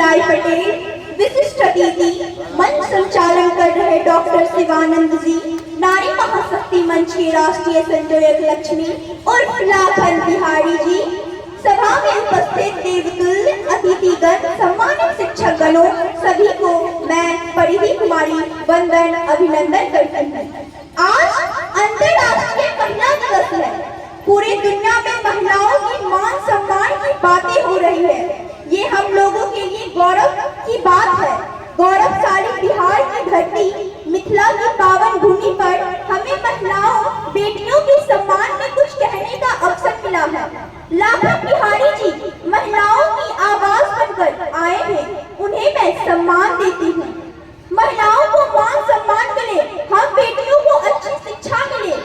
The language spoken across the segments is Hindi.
बीआई पटेल, विशिष्ट अतिथि, मंच संचालन कर रहे डॉक्टर शिवानंद जी, नारी महाशक्ति मंच के राष्ट्रीय संयोजक लक्ष्मी और लाखन बिहारी जी, सभा में उपस्थित देवतुल्य अतिथिगण, सम्मानित शिक्षक गणों, सभी को मैं परिधि कुमारी वंदन अभिनंदन करती हूँ। आज अंतर्राष्ट्रीय महिला दिवस है। पूरी दुनिया में महिलाओं की मान सम्मान की बातें हो रही है। ये हम लोगों के लिए गौरव की बात है। गौरवशाली बिहार की धरती, मिथिला की पावन भूमि पर हमें महिलाओं, बेटियों के सम्मान में कुछ कहने का अवसर मिला है। लाखन बिहारी जी महिलाओं की आवाज बनकर आए हैं, उन्हें मैं सम्मान देती हूँ। महिलाओं को मान सम्मान मिले, हम बेटियों को अच्छी शिक्षा मिले।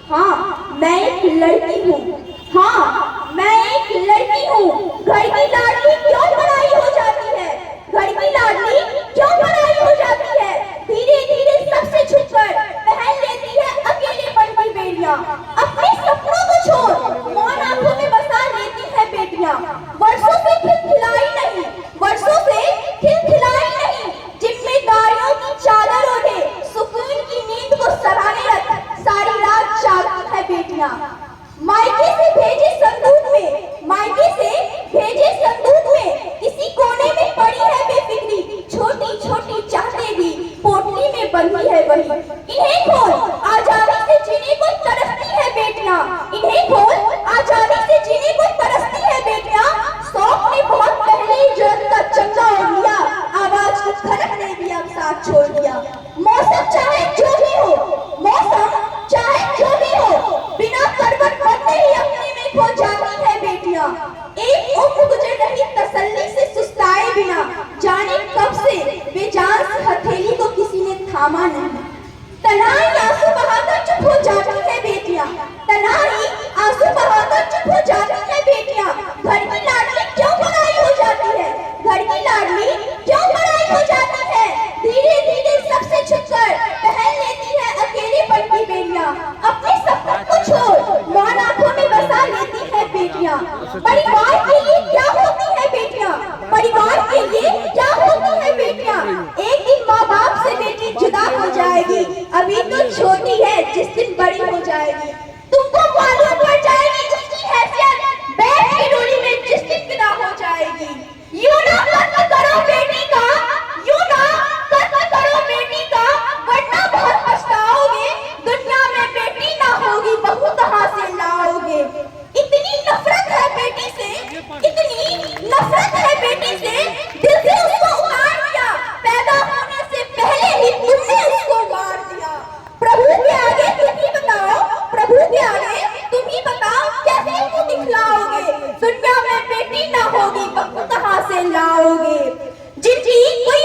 हाँ, मैं एक लड़की हूँ। हाँ, मैं एक लड़की हूँ। घर की लाडली क्यों पराई हो जाती है? घर की लाडली क्यों पराई हो जाती है? धीरे धीरे सबसे छुपकर पहन लेती है अकेलेपन की बेड़ियां। अपने सपनों को छोड़ मौन आंखों में बसा लेती है बेटियां। वर्षों से खिलखिलाई नहीं, वर्षों से खिलखिलाई नहीं, जिम्मेदारियों की चादर ओढ़े सुकून की नींद को सराहने रख सारी रात जागती है बेटियां। मायके से भेजे संदूक में, मायके से भेजे संदूक में किसी कोने में पड़ी है बेफिक्री, छोटी छोटी चाहते भी पोटली में बंधी है वही। इन्हें खोल आजादी से जीने को तरसती है बेटियां, इन्हें खोल आजादी से जीने को तरसती है बेटियां। शौक ने बहुत पहले ही जन्म का चंगा ओढ़ लिया, आवाज की खनक ने भी अब साथ छोड़ दिया। मौसम चाहे जो भी हो, मौसम चाहे जो भी हो, बिना करवट बदले ही अपने में खो जाती है बेटियां। एक उम्र गुजर रही तसल्ली से सुस्ताए बिना, जाने कब से बेजान सी हथेली को किसी ने थामा नहीं। तन्हाई आंसू बहाकर चुप हो जाती है बेटियां, तन्हाई आंसू बहाकर चुप हो जाती है बेटियां। घर की लाडली क्यों पराई हो जाती है? घर की लाडली क्यों पराई हो जाती है? धीरे धीरे सबसे छुपकर पहन लेती है अकेलेपन की बेड़ियां। अपने सपनों को छोड़ मौन आंखों में बसा लेती है बेटियां। परिवार के लिए क्या होती है बेटियां? परिवार के लिए क्या होती है बेटियां? एक दिन माँ बाप से बेटी जुदा हो जाएगी, अभी तो छोटी है, जिस दिन बड़ी हो जाएगी तुमको मालूम पड़ जाएगी उसकी हैसियत बैठ की डोली में जिस दिन विदा हो जाएगी। यूं ना कत्ल करो बेटी का, यूं ना कत्ल करो बेटी का, वरना बहुत पछताओगे। दुनिया में बेटी ना होगी, बहू कहाँ से लाओगे? इतनी नफरत है बेटी से, इतनी नफरत है बेटी से, दिल से उसको उतार दिया। पैदा होने से पहले ही तुमने उसको मार दिया। प्रभु के आगे तुम ही बताओ, प्रभु के आगे तुम ही बताओ, कैसे मुंह दिखलाओगे? दुनिया में बेटी ना होगी, बहू कहाँ से लाओगे? जिनकी कोई